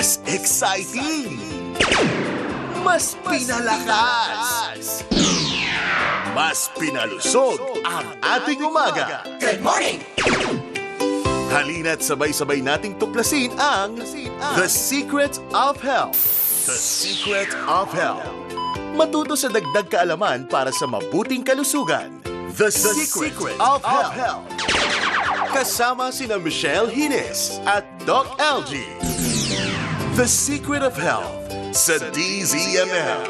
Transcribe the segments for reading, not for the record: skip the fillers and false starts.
mas exciting, mas pinalakas, mas pinalusog ang ating umaga. Good morning! Halina't sabay-sabay nating tuklasin ang The Secret of Health. The Secret of Health. Matuto sa dagdag kaalaman para sa mabuting kalusugan. The Secret of Health. Kasama sina Michelle Hines at Doc LG. The Secret of Health sa DZMM.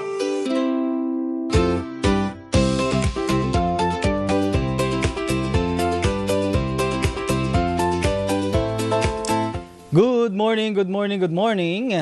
Good morning, good morning, good morning.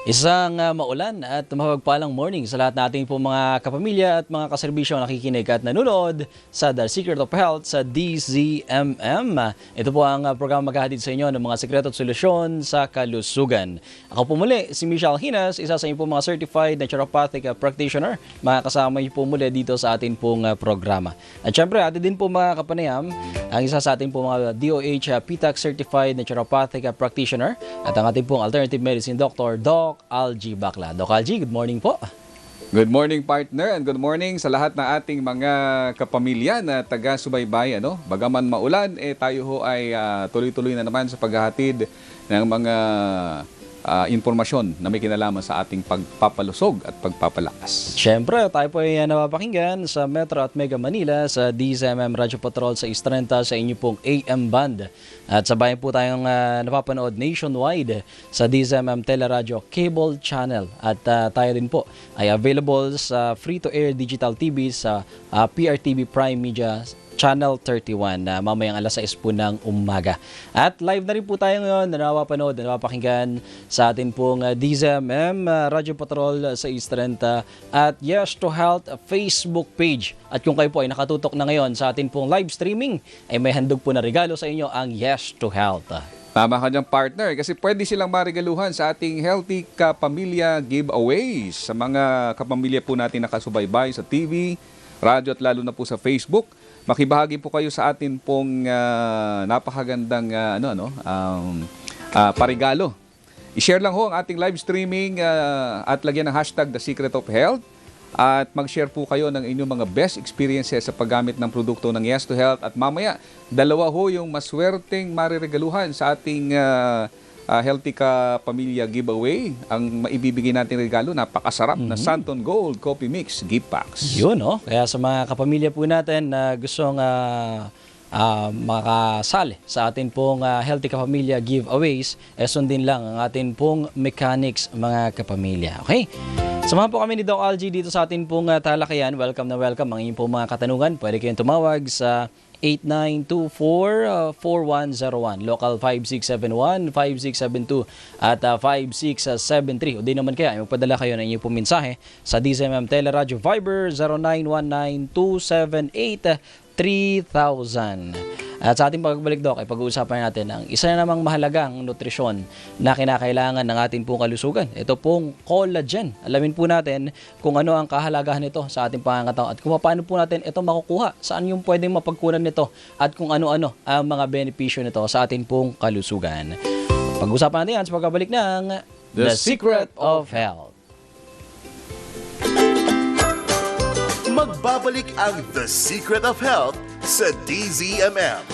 Isang maulan at mapagpalang morning sa lahat nating po mga kapamilya at mga kaserbisyo nakikinig at nanonood sa The Secret of Health sa DZMM. Ito po ang programa maghahatid sa inyo ng mga sekreto at solusyon sa kalusugan. Ako po muli, si Michelle Hines, isa sa inyo po mga certified naturopathic practitioner. Makakasama niyo po muli dito sa atin pong programa. At syempre, atin din po mga kapanayam, ang isa sa atin po mga DOH PTAC certified naturopathic practitioner at ang ating pong alternative medicine doctor, Doc Algie Bacla. Doc Algie, good morning po. Good morning partner and good morning sa lahat ng ating mga kapamilya na taga-subaybay. Bagaman maulan, tayo ho ay tuloy-tuloy na naman sa paghahatid ng mga impormasyon na may kinalaman sa ating pagpapalusog at pagpapalakas. Siyempre, tayo po ay napapakinggan sa Metro at Mega Manila sa DZMM Radio Patrol sa Istrenta sa inyo pong AM band. At sabayan po tayong napapanood nationwide sa DZMM Teleradio Cable Channel. At tayo din po ay available sa free-to-air digital TV sa PRTV Prime Media Channel 31 na mamayang alas 6 po ng umaga. At live na rin po tayo ngayon na napapanood, na napapakinggan sa atin pong DZMM Radio Patrol sa Istrenta at Yes to Health Facebook page. At kung kayo po ay nakatutok na ngayon sa atin pong live streaming, ay may handog po na regalo sa inyo ang Yes to Health. Tama ka dyan partner kasi pwede silang marigaluhan sa ating Healthy Kapamilya Giveaways sa mga kapamilya po natin nakasubaybay sa TV, radyo at lalo na po sa Facebook. Makibahagi po kayo sa atin pong napakagandang parigalo. I-share lang ho ang ating live streaming at lagyan ng hashtag The Secret of Health at mag-share po kayo ng inyong mga best experiences sa paggamit ng produkto ng Yes to Health at mamaya dalawa ho yung maswerteng mariregaluhan sa ating Healthy Kapamilya Giveaway. Ang maibibigay natin regalo, napakasarap na Santon Gold Coffee Mix Gift Packs. Yun, kaya sa mga kapamilya po natin na gustong makasali sa atin pong Healthy Kapamilya Giveaways, sundin lang ang atin pong mechanics mga kapamilya. Okay? Samahan po kami ni Doc Algie dito sa atin pong talakayan. Welcome na welcome ang inyong pong mga katanungan. Pwede kayong tumawag sa 8924-4101, local 5671-5672 at 5673. O di naman kaya, magpadala kayo ng inyong mensahe sa DZMM Teleradio Viber 0919-278-3000. At sa ating pagbalik, Doc, ay pag-uusapan natin ang isa na namang mahalagang nutrisyon na kinakailangan ng ating pong kalusugan. Ito pong collagen. Alamin po natin kung ano ang kahalagahan nito sa ating pangangatawan at kung paano po natin ito makukuha, saan yung pwedeng mapagkunan nito at kung ano-ano ang mga benepisyo nito sa ating pong kalusugan. Pag-uusapan natin yan sa pagbalik ng The Secret of Health. Magbabalik ang The Secret of Health sa DZMM.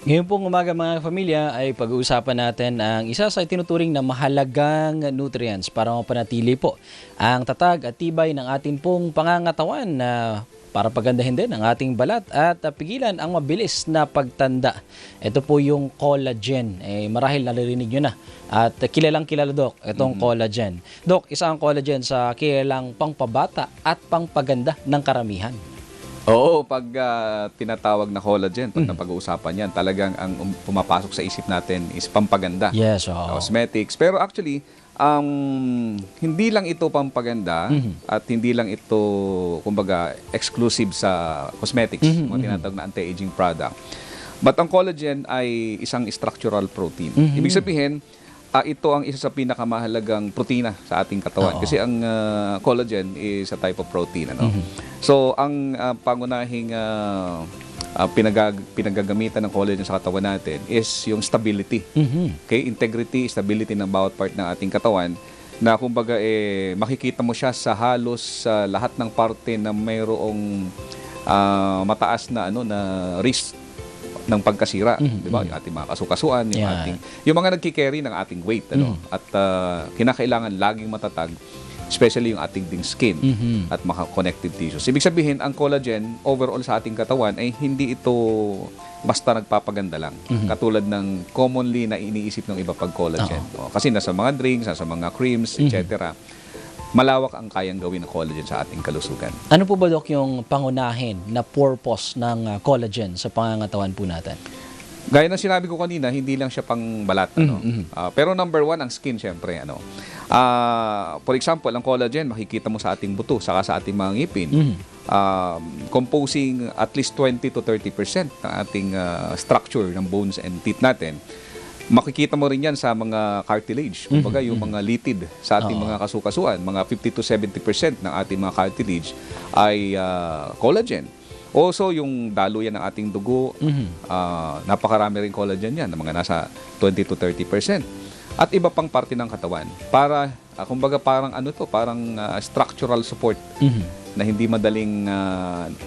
Ngayon pong umaga mga pamilya ay pag-uusapan natin ang isa sa tinuturing na mahalagang nutrients para mapanatili po ang tatag at tibay ng ating pong pangangatawan na para pagandahin din ang ating balat at pigilan ang mabilis na pagtanda. Ito po yung collagen. Marahil naririnig nyo na. At kilalang kilala, Doc, itong collagen. Doc, isa ang collagen sa kilalang pangpabata at pangpaganda ng karamihan. Oo, pag tinatawag na collagen, pag napag-uusapan yan, talagang ang pumapasok sa isip natin is pampaganda. Yes, cosmetics. Pero actually, hindi lang ito pampaganda at hindi lang ito, kumbaga, exclusive sa cosmetics, mga tinatawag na anti-aging product. But ang collagen ay isang structural protein. Ibig sabihin, ito ang isa sa pinakamahalagang protina sa ating katawan. Oo. Kasi ang collagen is a type of protein. Ano? So, ang pangunahing pinagagamitan ng collagen sa katawan natin is yung stability. Okay? Integrity, stability ng bawat part ng ating katawan na kumbaga makikita mo siya sa halos lahat ng parte na mayroong mataas na risk ng pagkasira, di ba? Yung ating mga kasukasuan, yung mga nagki-carry ng ating weight, at kinakailangan laging matatag, especially yung ating ding skin at mga connective tissues. Ibig sabihin, ang collagen overall sa ating katawan ay hindi ito basta nagpapaganda lang. Katulad ng commonly na iniisip ng iba pag collagen. Kasi nasa mga drinks, nasa mga creams, etc. Malawak ang kayang gawin ng collagen sa ating kalusugan. Ano po ba, Doc, yung pangunahin na purpose ng collagen sa pangangatawan po natin? Gaya ng sinabi ko kanina, hindi lang siya pang balat. Pero number one, ang skin, syempre. For example, ang collagen, makikita mo sa ating buto, saka sa ating mga ngipin. Composing at least 20 to 30% ng ating structure ng bones and teeth natin. Makikita mo rin yan sa mga cartilage. Kumbaga, yung mga litid sa ating mga kasukasuan, mga 50 to 70% ng ating mga cartilage ay collagen. Also, yung daluyan ng ating dugo, napakarami rin collagen yan, mga nasa 20 to 30%. At iba pang parte ng katawan. Para, kumbaga parang parang structural support na hindi madaling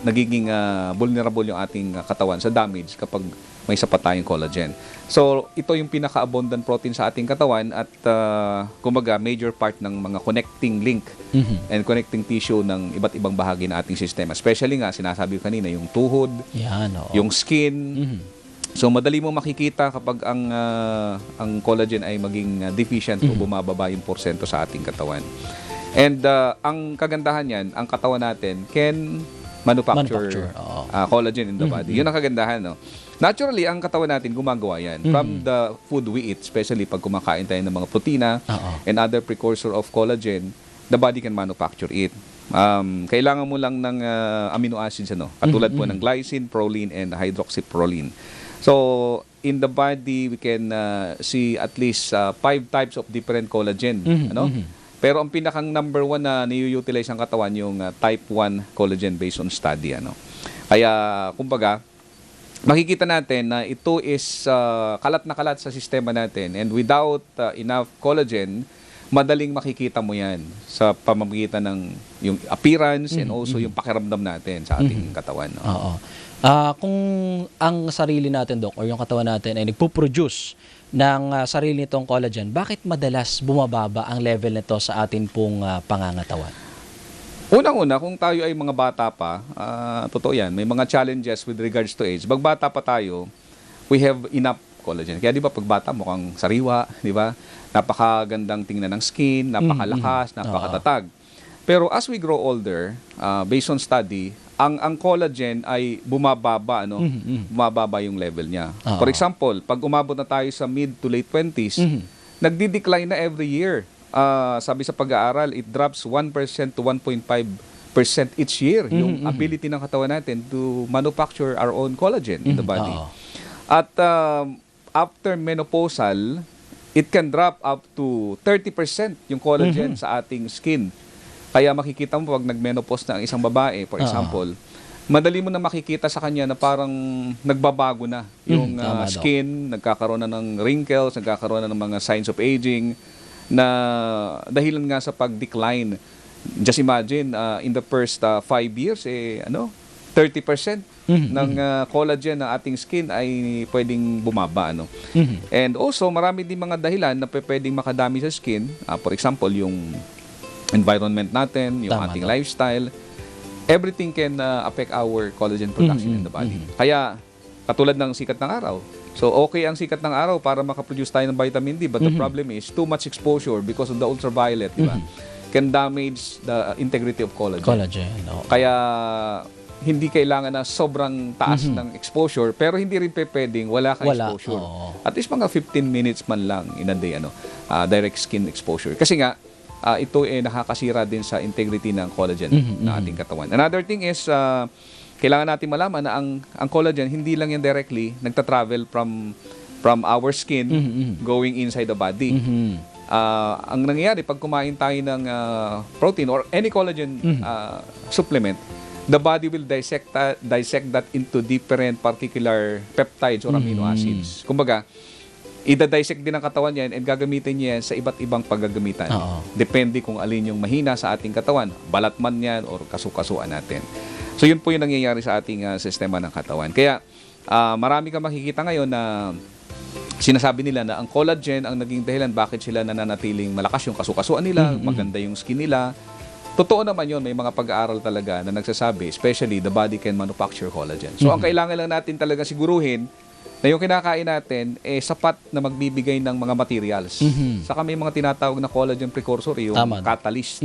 nagiging vulnerable yung ating katawan sa damage kapag may sapat tayong collagen. So, ito yung pinaka-abundant protein sa ating katawan at kumbaga major part ng mga connecting link and connecting tissue ng iba't ibang bahagi ng ating sistema. Especially nga, sinasabi ko kanina, yung tuhod, yung skin. So, madali mo makikita kapag ang collagen ay maging deficient o bumababa yung porsyento sa ating katawan. And ang kagandahan yan, ang katawan natin can manufacture collagen in the body. Yun ang kagandahan, no? Naturally, ang katawan natin gumagawa yan. From the food we eat, especially pag kumakain tayo ng mga protina and other precursor of collagen, the body can manufacture it. Kailangan mo lang ng amino acids, katulad po ng glycine, proline, and hydroxyproline. So, in the body, we can see at least 5 types of different collagen. Pero ang pinakang number 1 na ni-utilize ang katawan, yung type 1 collagen based on study. Kaya, kumbaga, makikita natin na ito is kalat na kalat sa sistema natin. And without enough collagen, madaling makikita mo yan sa pamamagitan ng yung appearance and also yung pakiramdam natin sa ating katawan. Kung ang sarili natin, Doc, or yung katawan natin ay nagpo-produce ng sarili nitong collagen, bakit madalas bumababa ang level nito sa atin pong pangangatawan? Unang-una, kung tayo ay mga bata pa, totoo yan, may mga challenges with regards to age. Pag bata pa tayo, we have enough collagen. Kaya di ba pag bata mukhang sariwa, di ba? Napakagandang tingnan ng skin, napakalakas, napakatatag. Pero as we grow older, based on study, ang collagen ay bumababa, bumababa yung level niya. For example, pag umabot na tayo sa mid to late 20s, nagdi-decline na every year. Sabi sa pag-aaral, it drops 1% to 1.5% each year yung ability ng katawan natin to manufacture our own collagen in the body. At after menopausal, it can drop up to 30% yung collagen sa ating skin. Kaya makikita mo pag nag-menopause na ang isang babae, for example, madali mo na makikita sa kanya na parang nagbabago na yung skin, nagkakaroon na ng wrinkles, nagkakaroon na ng mga signs of aging, na dahilan nga sa pag-decline. Just imagine, in the first 5 years, 30% ng collagen ng ating skin ay pwedeng bumaba. And also, marami din mga dahilan na pwedeng makadami sa skin. For example, yung environment natin, yung ating lifestyle. Everything can affect our collagen production in the body. Kaya, katulad ng sikat ng araw, so, okay ang sikat ng araw para makaproduce tayo ng vitamin D, but the problem is too much exposure because of the ultraviolet, di ba? Can damage the integrity of collagen. Kaya, hindi kailangan na sobrang taas ng exposure, pero hindi rin pwedeng wala kang exposure. At least mga 15 minutes man lang in a day, direct skin exposure. Kasi nga, ito nakakasira din sa integrity ng collagen na ating katawan. Another thing is, kailangan natin malaman na ang collagen, hindi lang yan directly nagta-travel from from our skin going inside the body. Ang nangyayari pag kumain tayo ng protein or any collagen supplement, the body will dissect that into different particular peptides or amino acids. Kumbaga, ida-dissect din ng katawan yan and gagamitin niya yan sa iba't ibang paggagamitan. Depende kung alin yung mahina sa ating katawan, balat man yan or kasukasuan natin. So yun po yung nangyayari sa ating sistema ng katawan. Kaya marami kang makikita ngayon na sinasabi nila na ang collagen ang naging dahilan bakit sila nananatiling malakas yung kasukasuan nila, maganda yung skin nila. Totoo naman yun, may mga pag-aaral talaga na nagsasabi, especially the body can manufacture collagen. So ang kailangan lang natin talaga siguruhin na yung kinakain natin sapat na magbibigay ng mga materials. Saka may mga tinatawag na collagen precursor, yung catalyst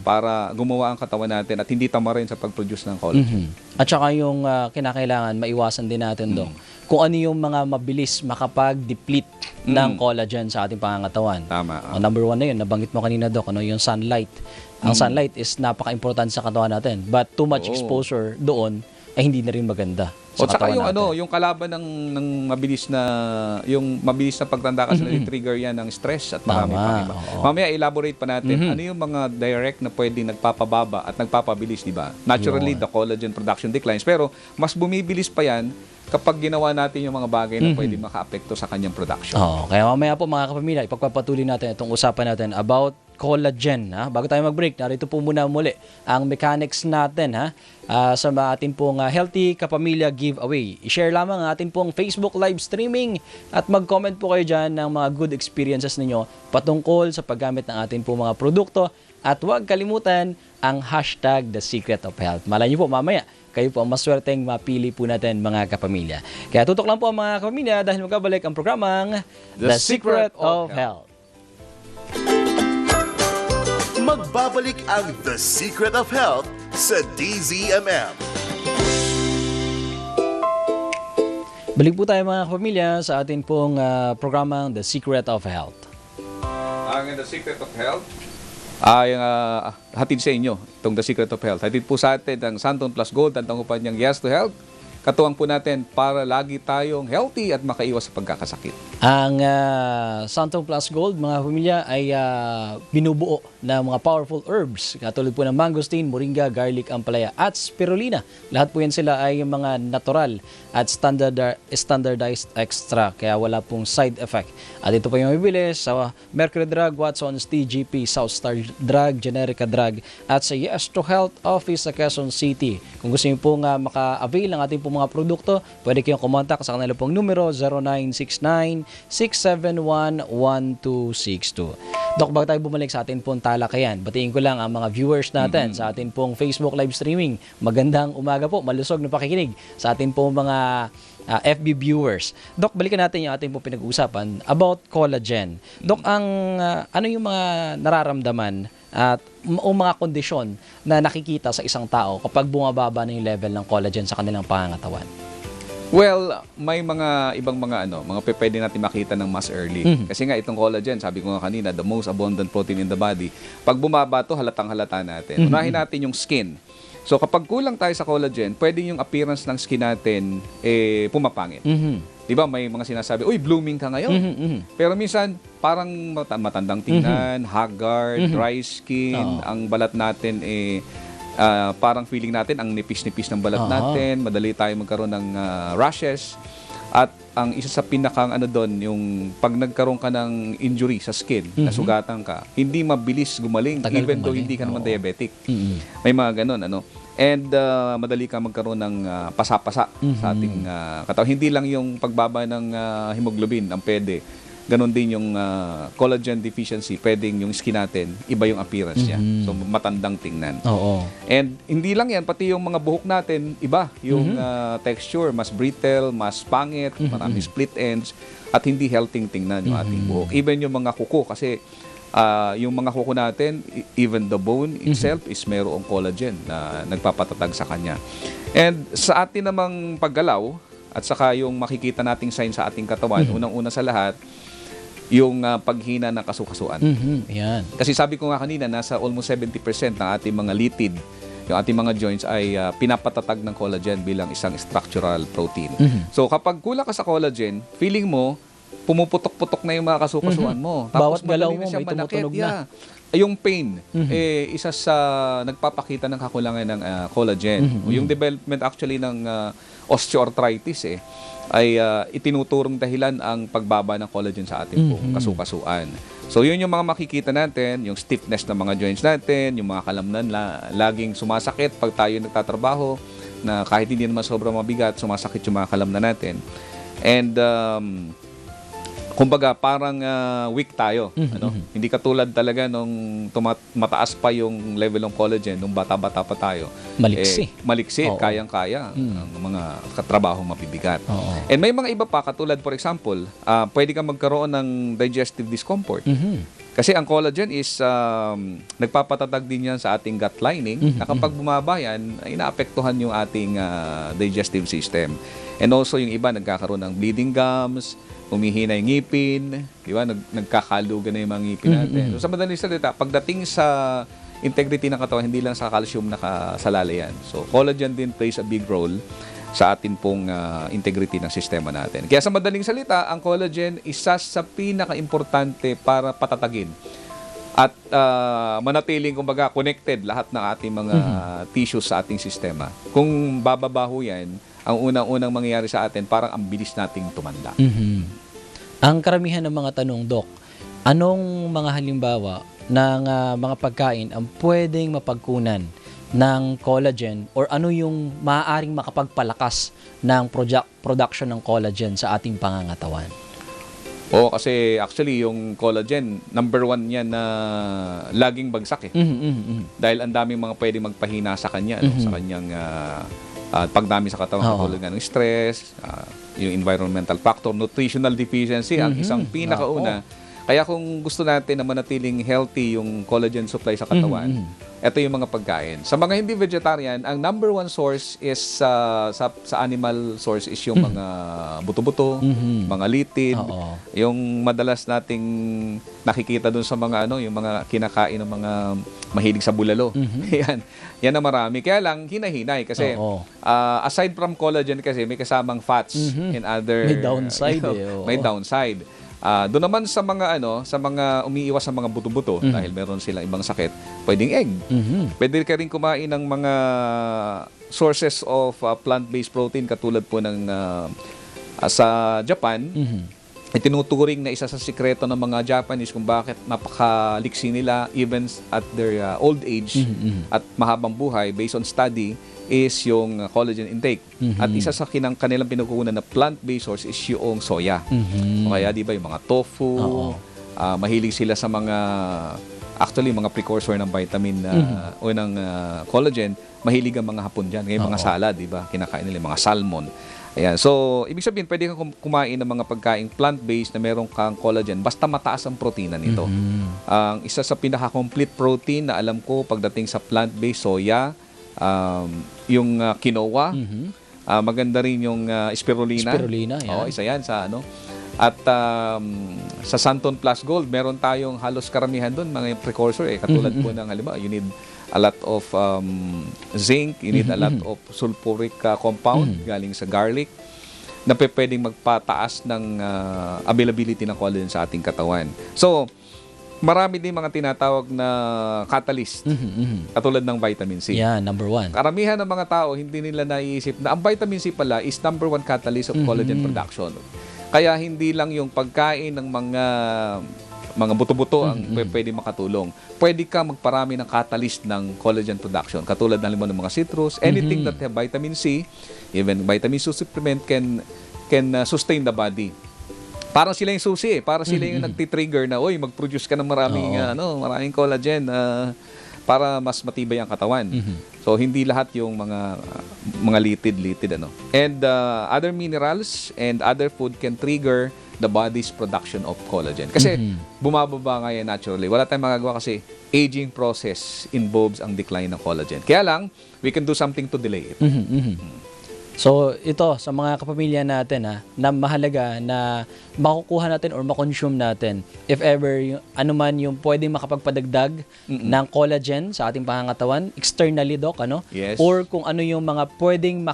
para gumawa ang katawan natin at hindi tama rin sa pag-produce ng collagen. At saka yung kinakailangan, maiwasan din natin kung ano yung mga mabilis makapag-deplete ng collagen sa ating pangangatawan. Tama. Number one na yun, nabanggit mo kanina, Doc, yung sunlight. Ang sunlight is napaka-importante sa katawan natin. But too much exposure doon ay hindi na rin maganda. O saka yung yung kalaban ng mabilis na pagtanda kasi na-trigger yan ng stress at marami pang iba. Mamaya elaborate pa natin ano yung mga direct na pwedeng nagpapababa at nagpapabilis, di ba? Naturally, the collagen production declines, pero mas bumibilis pa yan kapag ginawa natin yung mga bagay na pwede maka-apekto sa kanyang production. Kaya mamaya po mga kapamilya, ipagpapatuloy natin itong usapan natin about collagen. Bago tayo mag-break, narito po muna muli ang mechanics natin sa ating pong Healthy Kapamilya Giveaway. I-share lamang ang ating pong Facebook live streaming at mag-comment po kayo dyan ng mga good experiences ninyo patungkol sa paggamit ng ating pong mga produkto at huwag kalimutan ang hashtag The Secret of Health. Malay niyo po mamaya, kayo po ang maswerteng mapili po natin mga kapamilya. Kaya tutok lang po mga kapamilya dahil magkabalik ang programang The Secret of Health. Magbabalik ang The Secret of Health sa DZMM. Balik po tayo mga kapamilya sa atin pong programang The Secret of Health. Ang The Secret of Health ay hatid sa inyo itong The Secret of Health. Hatid po sa atin ang Santon Plus Gold at ang niya Yes to Health. Katuwang po natin para lagi tayong healthy at makaiwas sa pagkakasakit. Ang Santon Plus Gold, mga pamilya, ay binubuo ng mga powerful herbs. Katulad po ng mangosteen, moringa, garlic, ampalaya at spirulina. Lahat po yan sila ay mga natural at standardized extract. Kaya wala pong side effect. At ito po yung mabibili sa Mercury Drug, Watson's, TGP, Southstar Drug, Generica Drug at sa Yes to Health Office sa Quezon City. Kung gusto niyo pong maka-avail ng ating mga produkto, pwede kayong kumontak sa kanila pong numero 0969-671-1262. Dok, bago tayo bumalik sa atin pong talakayan, batiin ko lang ang mga viewers natin sa atin pong Facebook live streaming. Magandang umaga po, malusog na pakikinig sa atin pong mga FB viewers. Dok, balikan natin yung ating pong pinag-uusapan about collagen. Dok, ano yung mga nararamdaman at o mga kondisyon na nakikita sa isang tao kapag bumababa na yung level ng collagen sa kanilang pangangatawan? Well, may mga ibang mga pwede natin makita ng mas early. Kasi nga itong collagen, sabi ko nga kanina, the most abundant protein in the body. Pag bumaba to, halatang-halata natin. Unahin natin yung skin. So kapag kulang tayo sa collagen, pwede yung appearance ng skin natin pumapangit. Di ba may mga sinasabi, uy, blooming ka ngayon. Pero minsan, parang matandang tingnan, haggard, dry skin, ang balat natin parang feeling natin ang nipis-nipis ng balat natin, madali tayo magkaroon ng rashes. At ang isa sa pinakang doon, yung pag nagkaroon ka ng injury sa skin, nasugatan ka, hindi mabilis gumaling, even though hindi ka naman diabetic. May mga ganun, And madali ka magkaroon ng pasa-pasa sa ating katawan. Hindi lang yung pagbaba ng hemoglobin ang pwede. Ganon din yung collagen deficiency. Pwedeng yung skin natin, iba yung appearance niya. So, matandang tingnan. And hindi lang yan, pati yung mga buhok natin, iba. Yung texture, mas brittle, mas pangit, marami split ends, at hindi healthy tingnan yung ating buhok. Even yung mga kuko, kasi yung mga kuko natin, even the bone itself is mayroong collagen na nagpapatatag sa kanya. And sa atin namang paggalaw, at saka yung makikita nating sign sa ating katawan, unang-una sa lahat, yung paghina ng kasukasuan. Yan. Kasi sabi ko nga kanina, nasa almost 70% ng ating mga litid, yung ating mga joints ay pinapatatag ng collagen bilang isang structural protein. So kapag kulang ka sa collagen, feeling mo, pumuputok-putok na yung mga kasukasuan mo. Bawat madali galaw na mo, siya may manakit. tumutunog na. Yung pain, isa sa nagpapakita ng kakulangan ng collagen. Yung development actually ng osteoarthritis ay itinuturong dahilan ang pagbaba ng collagen sa ating pong kasukasuan. So yun yung mga makikita natin, yung stiffness ng mga joints natin, yung mga kalamnan laging sumasakit pag tayo nagtatrabaho, na kahit hindi naman sobrang mabigat, sumasakit yung mga kalamnan natin. And kumbaga parang weak tayo, ano? Hindi katulad talaga nung mataas pa yung level ng collagen nung bata-bata pa tayo. Maliksi, Oo. kayang-kaya ang mga katrabahong mabibigat. Oo. And may mga iba pa katulad, for example, pwede kang magkaroon ng digestive discomfort. Kasi ang collagen is nagpapatatag din yan sa ating gut lining, na kapag bumaba yan, ay naapektuhan yung ating digestive system. And also yung iba nagkakaroon ng bleeding gums, umihina yung ngipin, di ba? Nagkakalugan na yung mga ngipin natin. So, sa madaling salita, pagdating sa integrity ng katawan, hindi lang sa calcium nakasalala yan. So, collagen din plays a big role sa atin pong integrity ng sistema natin. Kaya sa madaling salita, ang collagen isa sa pinaka-importante para patatagin at manatiling, kumbaga, connected lahat ng ating mga tissues sa ating sistema. Kung bababaho yan, ang unang-unang mangyayari sa atin, parang ang bilis nating tumanda. Ang karamihan ng mga tanong, Doc, anong mga halimbawa ng mga pagkain ang pwedeng mapagkunan ng collagen, or ano yung maaaring makapagpalakas ng production ng collagen sa ating pangangatawan? Kasi actually yung collagen, number 1 yan na laging bagsak Dahil ang daming mga pwedeng magpahina sa kanya, no? Sa kanyang pagdami sa katawan, katulad nga ng stress, yung environmental factor, nutritional deficiency, ang isang pinakauna. Kaya kung gusto natin na manatiling healthy yung collagen supply sa katawan, ito yung mga pagkain. Sa mga hindi vegetarian, ang number 1 source is sa animal source is yung mga buto-buto, mga litid, yung madalas nating nakikita dun sa mga yung mga kinakain ng mga mahilig sa bulalo. Yan ang marami. Kaya lang hinahinay kasi aside from collagen kasi may kasamang fats and other may downside may downside. Doon naman sa mga umiiwas sa mga buto-buto dahil meron silang ibang sakit, pwedeng egg. Pwede ka rin kumain ng mga sources of plant-based protein katulad po ng sa Japan. Itinuturing na isa sa sikreto ng mga Japanese kung bakit napakaliksi nila even at their old age at mahabang buhay based on study is yung collagen intake. At isa sa kanilang pinukunan na plant-based source is yung soya. O kaya di ba yung mga tofu, mahilig sila sa mga actually mga precursor ng vitamin o ng collagen, mahilig ang mga Hapon dyan. Ngayon mga salad, di ba? Kinakain nila mga salmon. Ayan. So, ibig sabihin, pwede kang kumain ng mga pagkain plant-based na meron kang collagen basta mataas ang protina nito. Ang isa sa pinaka-complete protein na alam ko pagdating sa plant-based, soya, yung quinoa, maganda rin yung spirulina. Spirulina, yan. Isa yan sa At sa Santon Plus Gold, meron tayong halos karamihan doon, mga precursor katulad po ng halimbawa, you need a lot of zinc, you need a lot of sulfuric compound galing sa garlic na pwedeng magpataas ng availability ng collagen sa ating katawan. So, marami din mga tinatawag na catalyst katulad ng vitamin C. Yeah, number 1. Karamihan ng mga tao hindi nila naiisip na ang vitamin C pala is number 1 catalyst of collagen production. Kaya hindi lang yung pagkain ng mga buto-buto ang pwede makatulong. Pwede ka magparami ng catalyst ng collagen production. Katulad ng ng mga citrus, anything that have vitamin C, even vitamin C supplement can sustain the body. Parang sila yung susi para sila yung nagti-trigger na, mag-produce ka ng maraming collagen para mas matibay ang katawan. So hindi lahat yung mga litid And other minerals and other food can trigger the body's production of collagen. Kasi bumababa nga yan naturally. Wala tayong magagawa kasi aging process involves ang decline ng collagen. Kaya lang, we can do something to delay it. So, ito, sa mga kapamilya natin, na mahalaga na makukuha natin or makonsume natin, if ever, ano man yung pwedeng makapagpadagdag ng collagen sa ating pangangatawan, externally, Doc, Yes. Or kung ano yung mga pwedeng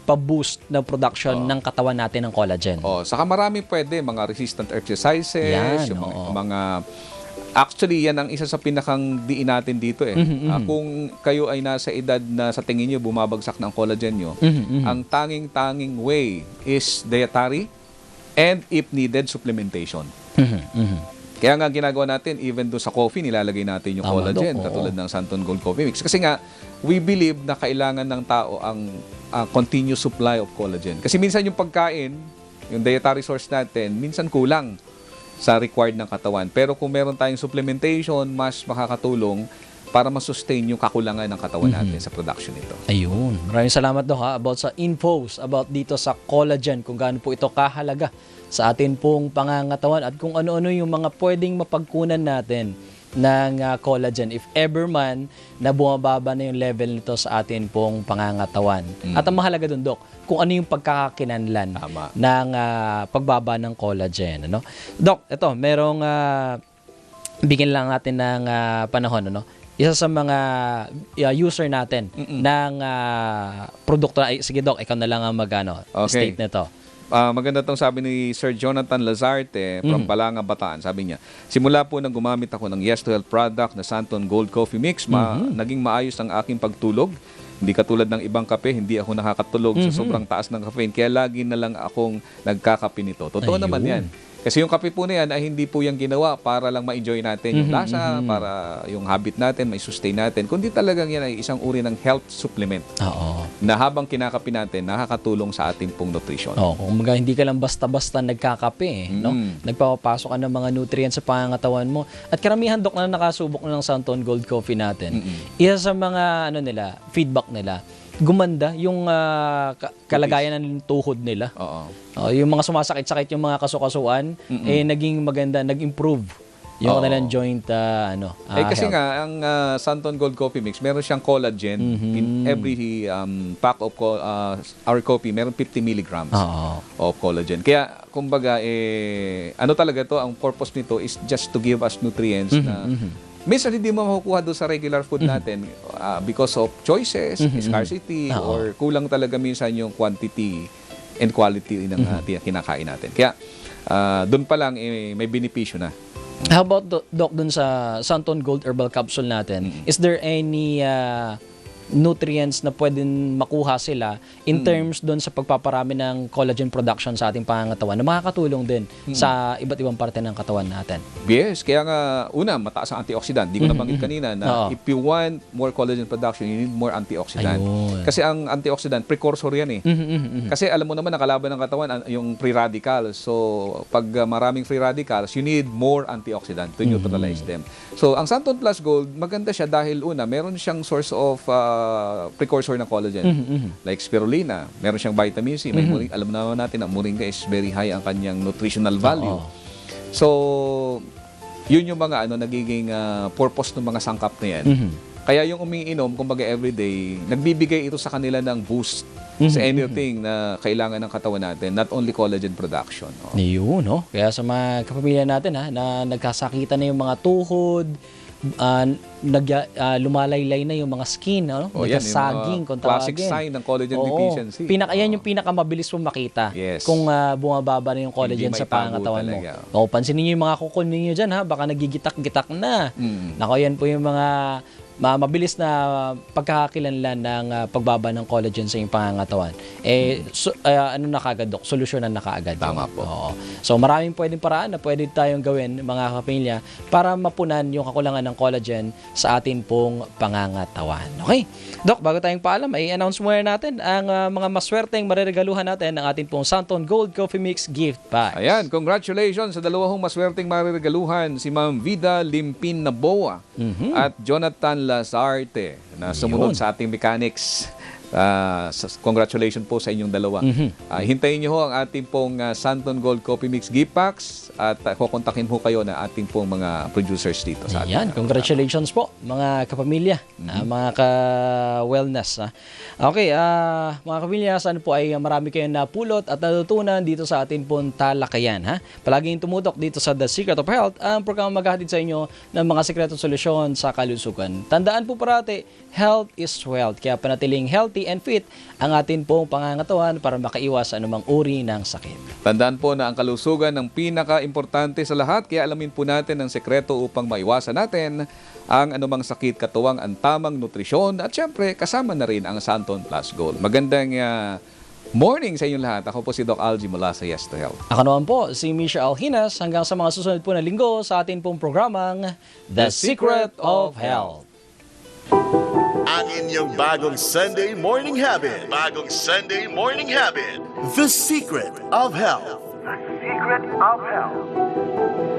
magpa-boost ng production ng katawan natin ng collagen. Saka marami pwede, mga resistant exercises, Yan, yung oo. mga actually, yan ang isa sa pinakang diin natin dito eh. Kung kayo ay nasa edad na sa tingin nyo bumabagsak ng collagen nyo, ang tanging way is dietary and if needed, supplementation. Kaya nga ginagawa natin, even doon sa coffee, nilalagay natin yung Tama, collagen, Dok, oo. katulad ng Santon Gold Coffee Mix. Kasi nga, we believe na kailangan ng tao ang continuous supply of collagen. Kasi minsan yung pagkain, yung dietary source natin, minsan kulang sa required ng katawan. Pero kung meron tayong supplementation, mas makakatulong para masustain yung kakulangan ng katawan natin sa production nito. Ayun. Maraming salamat Doc about sa infos about dito sa collagen, kung gaano po ito kahalaga sa atin pong pangangatawan at kung ano-ano yung mga pwedeng mapagkunan natin ng collagen if ever man na bumababa na yung level nito sa atin pong pangangatawan. At ang mahalaga dun, Doc, kung ano yung pagkakakinanlan Tama. ng pagbaba ng collagen. Ano? Doc, ito, merong bigyan lang natin ng panahon. Ano? Isa sa mga user natin ng produkto. Ay, sige, Doc, ikaw na lang ang Okay. state nito. Maganda tong sabi ni Sir Jonathan Lazarte from Balanga, Bataan. Sabi niya, simula po nang gumamit ako ng Yes to Health product na Santon Gold Coffee Mix, naging maayos ang aking pagtulog. Hindi katulad ng ibang kape, hindi ako nakakatulog sa sobrang taas ng caffeine. Kaya lagi na lang akong nagkakape nito. Totoo Ayun. naman yan. Kasi yung kape po na yan ay hindi po yung ginawa para lang ma-enjoy natin yung lasa, para yung habit natin, may sustain natin. Kundi talagang yan ay isang uri ng health supplement Oo. na habang kinakape natin, nakakatulong sa ating pong nutrition. Kung hindi ka lang basta-basta nagkakape, no? Nagpapapasok ka ng mga nutrients sa pangangatawan mo. At karamihan, Dok, na nakasubok na ng Santon Gold Coffee natin, isa sa mga feedback nila, gumanda yung kalagayan ng tuhod nila. Oo. Yung mga sumasakit-sakit, yung mga kasukasuan, naging maganda, nag-improve yung kanilang joint Kasi health. nga, ang Santon Gold Coffee Mix, meron siyang collagen. In every pack of our coffee, meron 50 milligrams Oo. of collagen. Kaya, kumbaga, ano talaga to, ang purpose nito is just to give us nutrients na minsan hindi mo makukuha doon sa regular food natin because of choices, scarcity, or kulang talaga minsan yung quantity and quality ng kinakain natin. Kaya, doon pa lang may benepisyo na. How about, Doc, dun sa Santon Gold Herbal Capsule natin, is there any nutrients na pwedeng makuha sila in terms doon sa pagpaparami ng collagen production sa ating pangangatawan na makakatulong din sa iba't ibang parte ng katawan natin? Yes, kaya nga, una, mataas ang antioxidant. Di ko nabanggit kanina na Oo. if you want more collagen production, you need more antioxidant. Ayun. Kasi ang antioxidant, precursor yan eh. Kasi alam mo naman, nakalaban ng katawan yung free radicals. So, pag maraming free radicals, you need more antioxidant to neutralize them. So, ang Santon Plus Gold, maganda siya dahil una, meron siyang source of precursor ng collagen. Like spirulina, meron siyang vitamin C. May moringa, alam naman natin na moringa is very high ang kanyang nutritional value. So, yun yung mga nagiging purpose ng mga sangkap na yan. Kaya yung umiinom, kumbaga everyday, nagbibigay ito sa kanila ng boost sa anything na kailangan ng katawan natin, not only collagen production. Yun, no? Kaya sa mga kapamilya natin na nagkasakitan na yung mga tuhod, lumalaylay na yung mga skin, Yan, nagkasaging, yung kung classic tawagin. sign ng collagen Oo. deficiency. Yan yung pinakamabilis mong makita Yes. kung bumababa na yung collagen Hindi sa maitago pangangatawan mo. talaga. Pansinin niyo yung mga kukul ninyo dyan, baka nagigitak-gitak na. Nako, yan po yung mga mabilis na pagkakakilanlan ng pagbaba ng collagen sa iyong pangangatawan. Ano na kaagad, Dok? Solusyonan na kaagad. Tama po. Oo. So maraming pwedeng paraan na pwede tayong gawin, mga kapamilya, para mapunan yung kakulangan ng collagen sa atin pong pangangatawan. Okay. Dok, bago tayong paalam, i-announce muna natin ang mga maswerteng mariregaluhan natin ng ating pong Santon Gold Coffee Mix gift pack. Ayan, congratulations sa dalawang maswerteng mariregaluhan, si Ma'am Vida Limpin Naboa at Jonathan Lazarte na sumunod sa ating mechanics. Congratulations po sa inyong dalawa. Hintayin niyo ho ang ating pong Santon Gold Coffee Mix gift packs at kukontakin ho kayo na ating pong mga producers dito sa ating. Ayan, congratulations po mga kapamilya, mga ka-wellness. Okay, mga kapamilya, sana po ay marami kayong napulot at natutunan dito sa ating pong talakayan. Palaging tumutok dito sa The Secret of Health, ang programa maghahatid sa inyo ng mga sikretong solusyon sa kalusugan. Tandaan po parati, health is wealth. Kaya panatiling healthy healthy and fit ang atin pong pangangatawan para makaiwas sa anumang uri ng sakit. Tandaan po na ang kalusugan ng pinaka-importante sa lahat, kaya alamin po natin ang sekreto upang maiwasan natin ang anumang sakit, katuwang ang tamang nutrisyon at syempre kasama na rin ang Santon Plus Gold. Magandang morning sa inyong lahat. Ako po si Doc Algie mula sa Yes to Health. Ako naman po, si Misha Alhinas, hanggang sa mga susunod po na linggo sa atin pong programang The Secret of Health. Ang inyong bagong Sunday morning habit. Bagong Sunday morning habit. The Secret of Health. The Secret of Health.